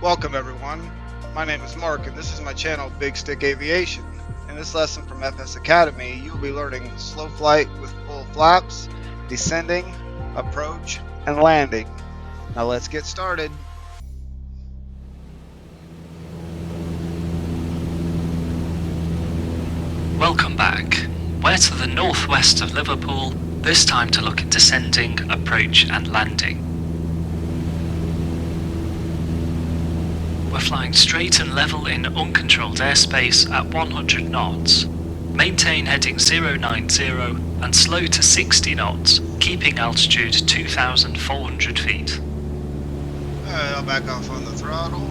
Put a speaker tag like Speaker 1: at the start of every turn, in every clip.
Speaker 1: Welcome everyone, my name is Mark and this is my channel Big Stick Aviation. In this lesson from FS Academy, you will be learning slow flight with full flaps, descending, approach, and landing. Now let's get started.
Speaker 2: Welcome back. We're to the northwest of Liverpool, this time to look at descending, approach and landing. We're flying straight and level in uncontrolled airspace at 100 knots. Maintain heading 090 and slow to 60 knots, keeping altitude 2,400 feet.
Speaker 1: Alright, I'll back off on the throttle.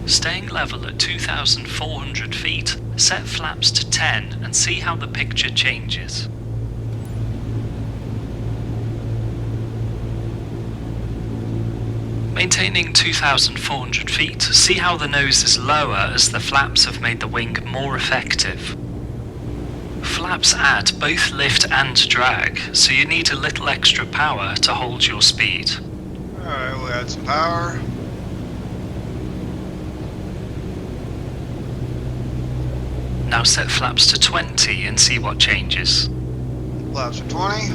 Speaker 2: Staying level at 2,400 feet, set flaps to 10 and see how the picture changes. Maintaining 2,400 feet, see how the nose is lower as the flaps have made the wing more effective. Flaps add both lift and drag, so you need a little extra power to hold your speed.
Speaker 1: Alright, we'll add some power.
Speaker 2: Now set flaps to 20 and see what changes.
Speaker 1: Flaps are 20.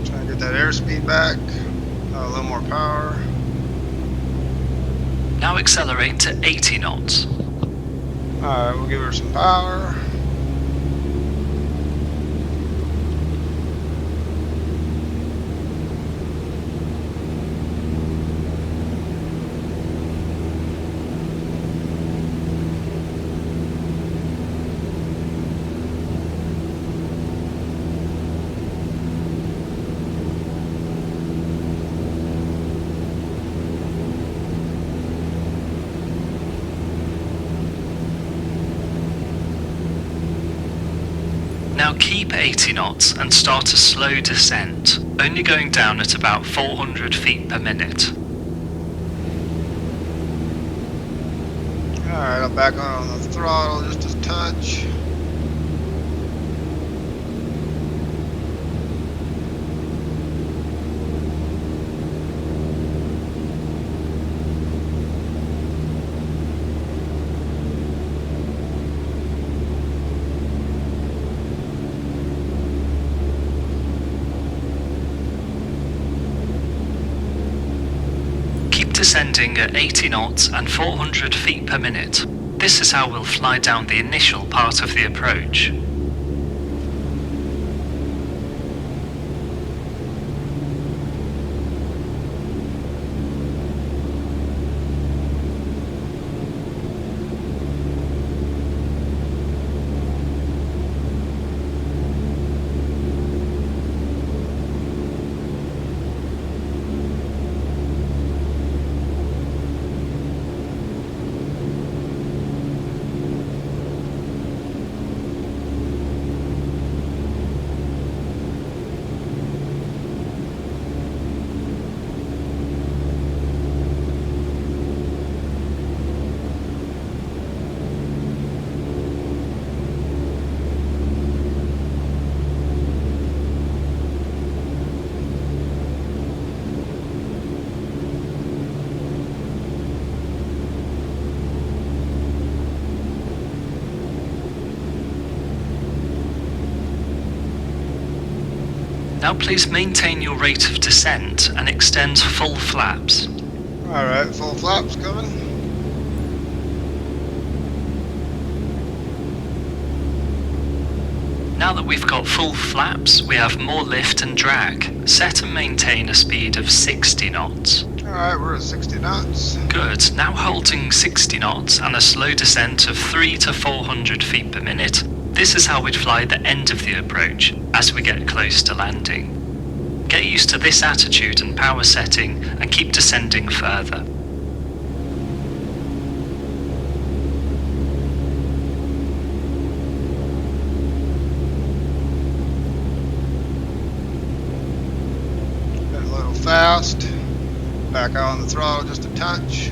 Speaker 1: Trying to get that airspeed back. A little more power.
Speaker 2: Now accelerate to 80 knots.
Speaker 1: Alright, we'll give her some power.
Speaker 2: Now keep 80 knots and start a slow descent, only going down at about 400 feet per minute.
Speaker 1: Alright, I'll back on the throttle just a touch.
Speaker 2: Descending at 80 knots and 400 feet per minute. This is how we'll fly down the initial part of the approach. Now please maintain your rate of descent and extend full flaps.
Speaker 1: Alright, full flaps coming.
Speaker 2: Now that we've got full flaps, we have more lift and drag. Set and maintain a speed of 60 knots.
Speaker 1: Alright, we're at 60 knots.
Speaker 2: Good, now holding 60 knots and a slow descent of 300 to 400 feet per minute. This is how we'd fly the end of the approach as we get close to landing. Get used to this attitude and power setting and keep descending further.
Speaker 1: Been a little fast. Back on the throttle just a touch.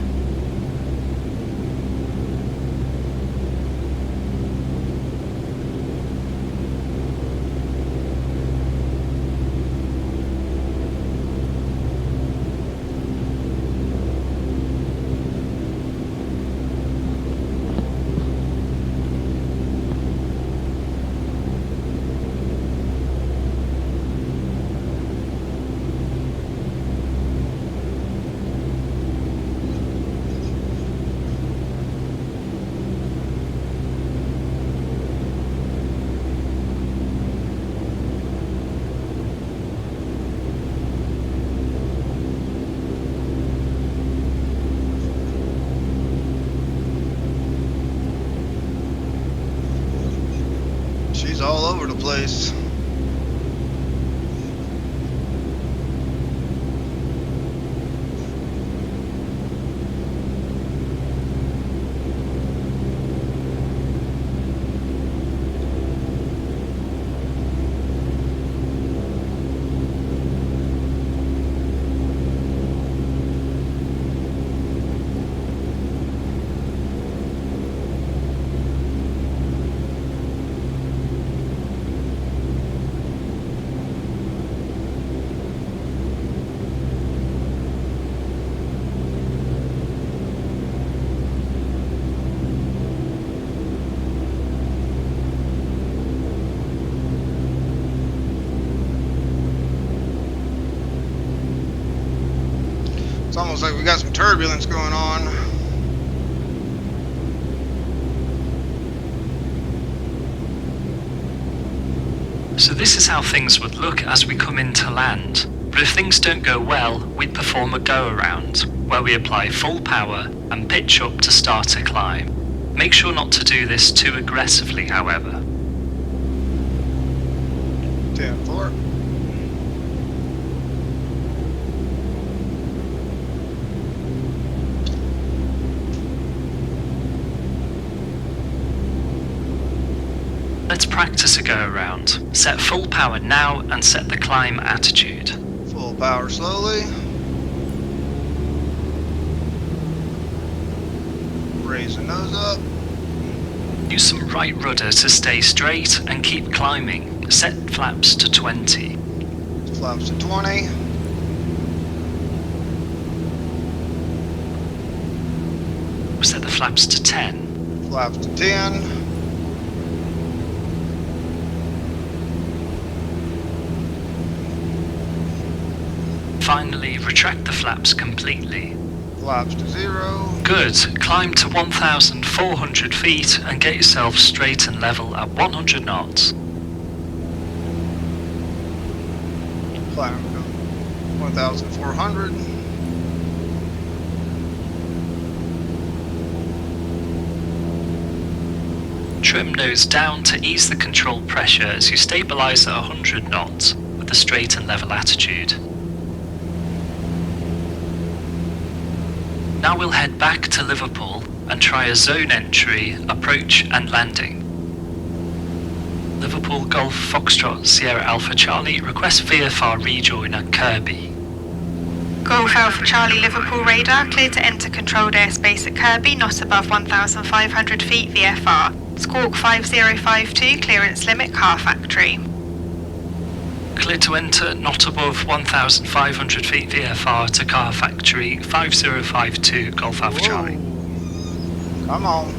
Speaker 1: She's all over the place. It's almost like we got some turbulence going on.
Speaker 2: So this is how things would look as we come into land. But if things don't go well, we perform a go-around, where we apply full power and pitch up to start a climb. Make sure not to do this too aggressively, however.
Speaker 1: 10-4.
Speaker 2: Let's practice a go-around. Set full power now and set the climb attitude.
Speaker 1: Full power slowly. Raise the nose up.
Speaker 2: Use some right rudder to stay straight and keep climbing. Set flaps to 20.
Speaker 1: Flaps to 20.
Speaker 2: Set the flaps to 10.
Speaker 1: Flaps to 10.
Speaker 2: Finally, retract the flaps completely.
Speaker 1: Flaps to 0.
Speaker 2: Good. Climb to 1,400 feet and get yourself straight and level at 100 knots.
Speaker 1: Climb to 1,400.
Speaker 2: Trim nose down to ease the control pressure as you stabilise at 100 knots with a straight and level attitude. Now we'll head back to Liverpool and try a zone entry, approach and landing. Liverpool Golf Foxtrot Sierra Alpha Charlie, request VFR rejoin at Kirby.
Speaker 3: Golf Alpha Charlie Liverpool radar, clear to enter controlled airspace at Kirby, not above 1,500 feet VFR. Squawk 5052, clearance limit, car factory.
Speaker 2: Clear to enter, not above 1,500 feet VFR to car factory 5052 Golf Alpha Charlie.
Speaker 1: Come on.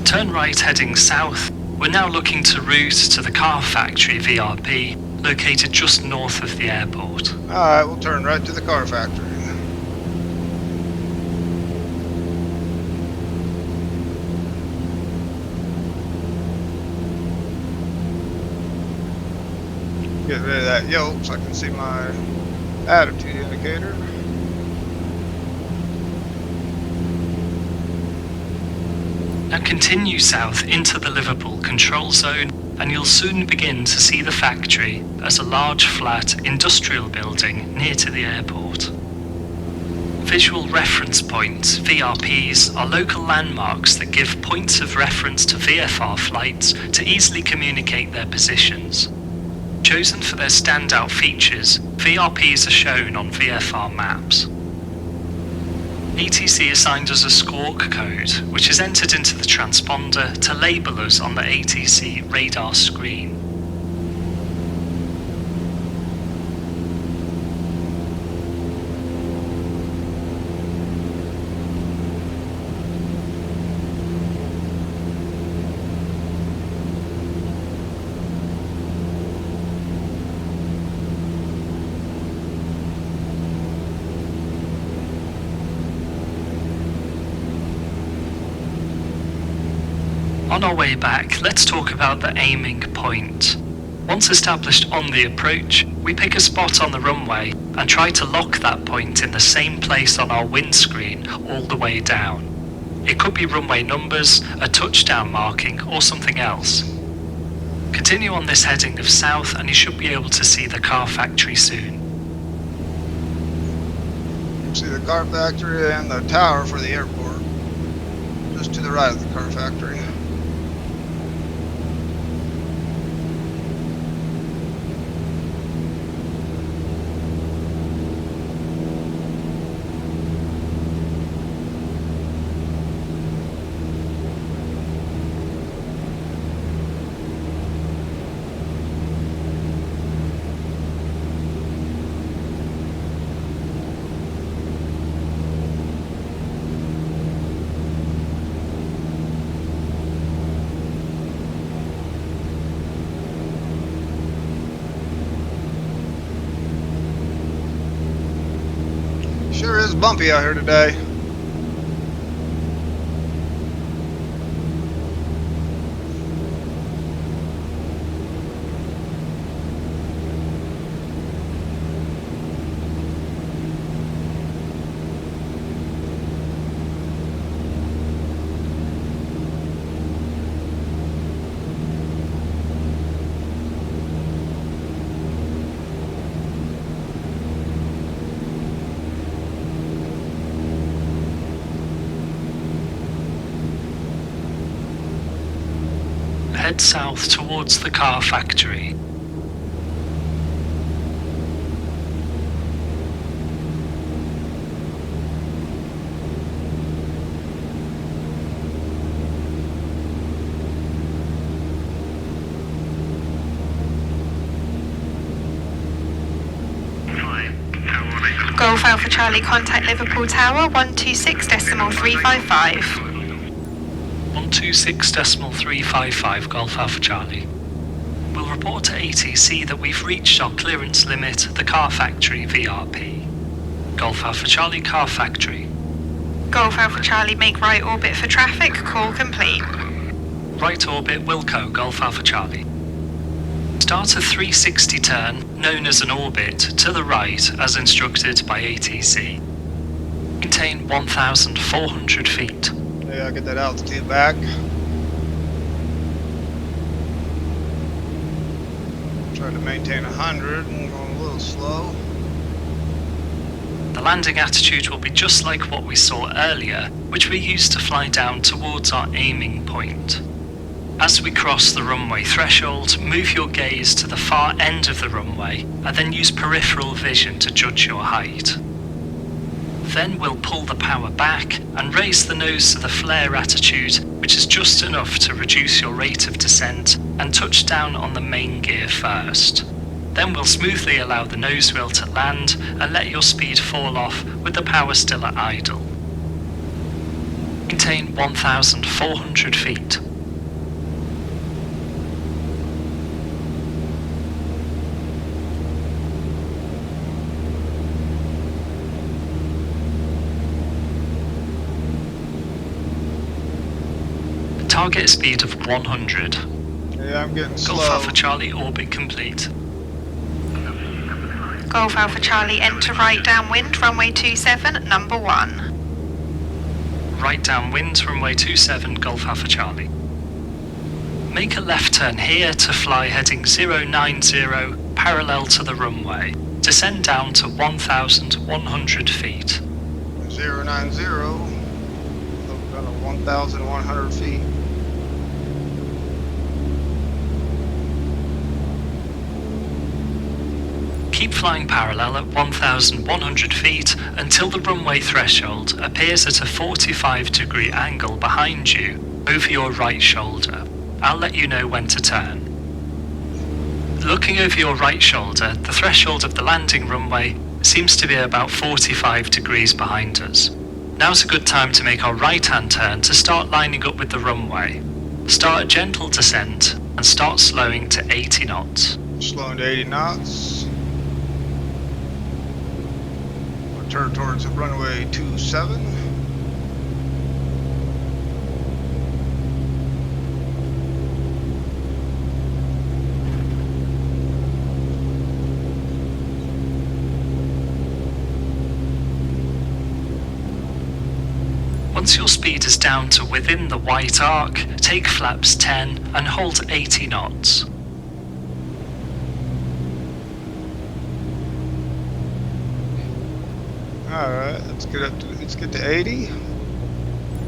Speaker 2: Turn right heading south. We're now looking to route to the car factory VRP. located just north of the airport.
Speaker 1: Alright, we'll turn right to the car factory. Get rid of that yoke so I can see my attitude indicator.
Speaker 2: Now continue south into the Liverpool control zone, and you'll soon begin to see the factory as a large flat industrial building near to the airport. Visual reference points, VRPs, are local landmarks that give points of reference to VFR flights to easily communicate their positions. Chosen for their standout features, VRPs are shown on VFR maps. ATC assigned us a squawk code, which is entered into the transponder to label us on the ATC radar screen. On our way back, let's talk about the aiming point. Once established on the approach, we pick a spot on the runway and try to lock that point in the same place on our windscreen all the way down. It could be runway numbers, a touchdown marking, or something else. Continue on this heading of south and you should be able to see the car factory soon.
Speaker 1: See the car factory and the tower for the airport. Just to the right of the car factory. Sure is bumpy out here today.
Speaker 2: Head south towards the car factory.
Speaker 3: Golf Alpha Charlie, contact Liverpool Tower 126.355.
Speaker 2: 126.355 Golf Alpha Charlie. We'll report to ATC that we've reached our clearance limit at the car factory VRP. Golf Alpha Charlie, car factory.
Speaker 3: Golf Alpha Charlie, make right orbit for traffic, call complete.
Speaker 2: Right orbit Wilco, Golf Alpha Charlie. Start a 360 turn, known as an orbit, to the right as instructed by ATC. Maintain 1,400 feet.
Speaker 1: Yeah, I'll get that altitude back. Trying to maintain 100 and going a little slow.
Speaker 2: The landing attitude will be just like what we saw earlier, which we used to fly down towards our aiming point. As we cross the runway threshold, move your gaze to the far end of the runway and then use peripheral vision to judge your height. Then we'll pull the power back and raise the nose to the flare attitude, which is just enough to reduce your rate of descent, and touch down on the main gear first. Then we'll smoothly allow the nose wheel to land and let your speed fall off with the power still at idle. Maintain 1,400 feet. Target speed of 100.
Speaker 1: Yeah, I'm getting
Speaker 2: Golf
Speaker 1: slow.
Speaker 2: Alpha Charlie, orbit complete.
Speaker 3: Golf Alpha Charlie, enter right downwind, runway 27, number 1.
Speaker 2: Right downwind, runway 27, Golf Alpha Charlie. Make a left turn here to fly heading 090, parallel to the runway. Descend down to 1,100 feet.
Speaker 1: 090, about 1,100 feet.
Speaker 2: Keep flying parallel at 1,100 feet until the runway threshold appears at a 45-degree angle behind you over your right shoulder. I'll let you know when to turn. Looking over your right shoulder, the threshold of the landing runway seems to be about 45 degrees behind us. Now's a good time to make our right-hand turn to start lining up with the runway. Start a gentle descent and start slowing to 80 knots.
Speaker 1: Slowing to 80 knots. We'll turn towards runway 27.
Speaker 2: Once your speed is down to within the white arc, take flaps 10 and hold 80 knots.
Speaker 1: Alright, let's get to 80.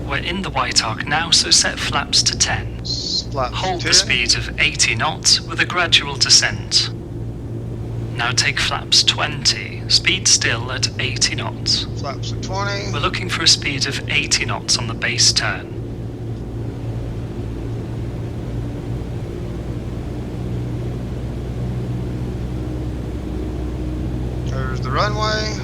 Speaker 2: We're in the white arc now, so set flaps to 10.
Speaker 1: Flaps
Speaker 2: Hold
Speaker 1: 10.
Speaker 2: the speed of 80 knots with a gradual descent. Now take flaps 20, speed still at 80 knots.
Speaker 1: Flaps to 20.
Speaker 2: We're looking for a speed of 80 knots on the base turn.
Speaker 1: There's the runway.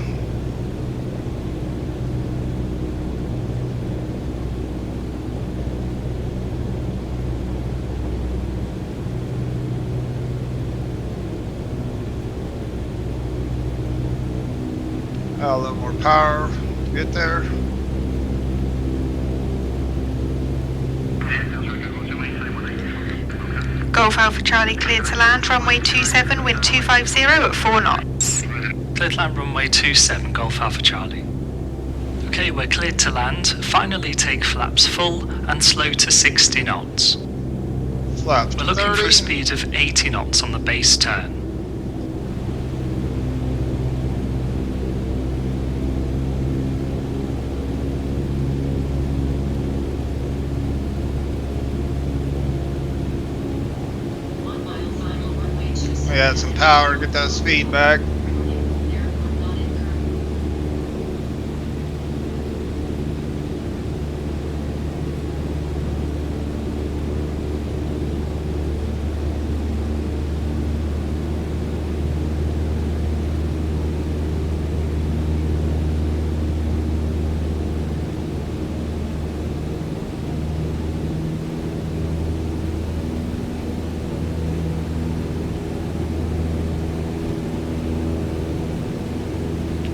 Speaker 1: A little more power to get there.
Speaker 3: Golf Alpha Charlie, cleared to land, runway 27, wind 250 at 4 knots.
Speaker 2: Cleared to land runway 27, Golf Alpha Charlie. Okay, we're cleared to land. Finally take flaps full and slow to 60 knots.
Speaker 1: Flaps
Speaker 2: We're
Speaker 1: to
Speaker 2: looking
Speaker 1: 30.
Speaker 2: for a speed of 80 knots on the base turn.
Speaker 1: We add some power to get that speed back.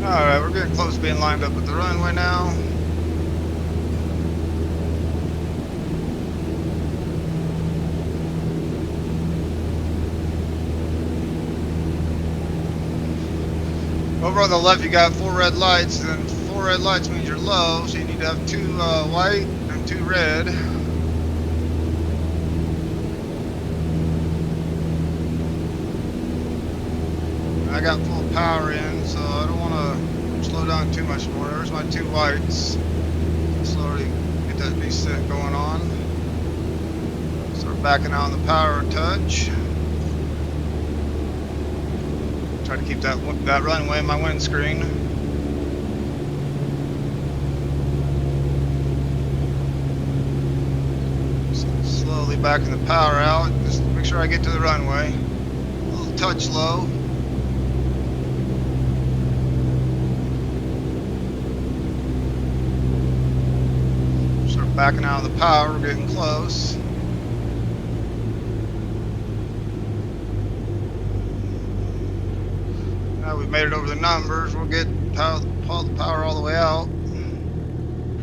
Speaker 1: Alright, we're getting close to being lined up with the runway now. Over on the left you got 4 red lights, and 4 red lights means you're low, so you need to have 2 white and 2 red. I got full power in, so I don't want to slow down too much more. There's my 2 whites. Slowly get that descent going on. Start backing out on the power a touch. Try to keep that runway in my windscreen. Slowly backing the power out. Just make sure I get to the runway. A little touch low. Start backing out of the power. We're getting close. Now we've made it over the numbers. We'll get the power all the way out.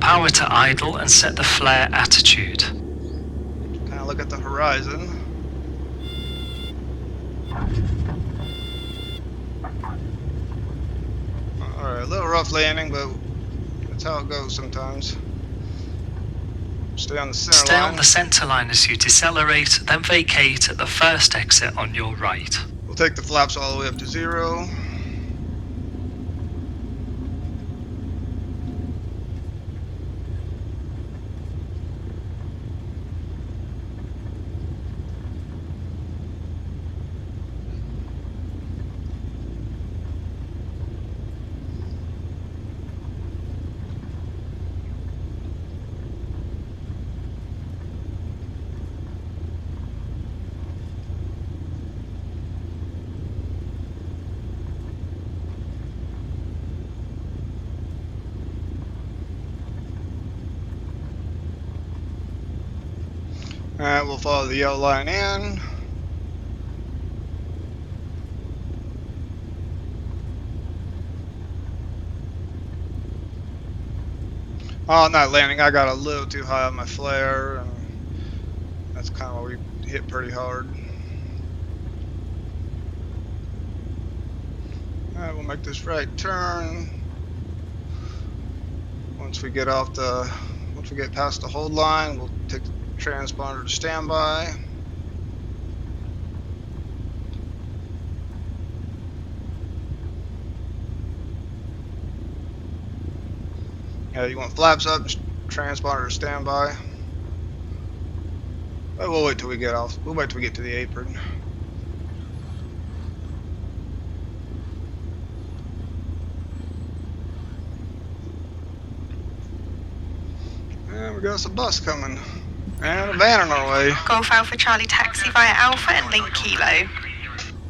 Speaker 2: Power to idle and set the flare attitude.
Speaker 1: Now look at the horizon. Alright, a little rough landing, but that's how it goes sometimes. Stay on the center
Speaker 2: Stay
Speaker 1: line.
Speaker 2: on the centre line as you decelerate, then vacate at the first exit on your right.
Speaker 1: We'll take the flaps all the way up to 0. Alright, we'll follow the yellow line in. Oh, not landing. I got a little too high on my flare, and that's kind of where we hit pretty hard. Alright, we'll make this right turn. Once we get past the hold line, we'll take the transponder to standby. Yeah, you want flaps up, transponder to standby. But we'll wait till we get off. We'll wait till we get to the apron. And we got some bus coming. And a van on our way.
Speaker 3: Golf Alpha Charlie taxi via Alpha and link Kilo.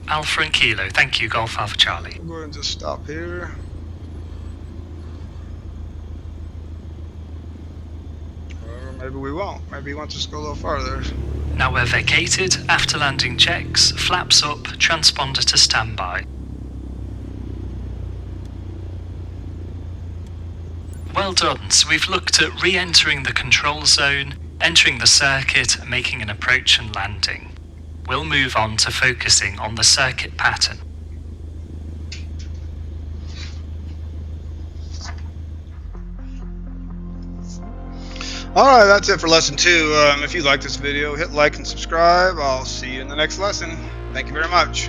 Speaker 2: Alpha and Kilo, thank you, Golf Alpha Charlie.
Speaker 1: We'll go ahead and just stop here. Or maybe we won't. Maybe he wants us to go a little farther.
Speaker 2: Now we're vacated, after landing checks, flaps up, transponder to standby. Well done, so we've looked at re-entering the control zone, entering the circuit, and making an approach and landing. We'll move on to focusing on the circuit pattern.
Speaker 1: Alright, that's it for lesson 2. If you like this video, hit like and subscribe. I'll see you in the next lesson. Thank you very much.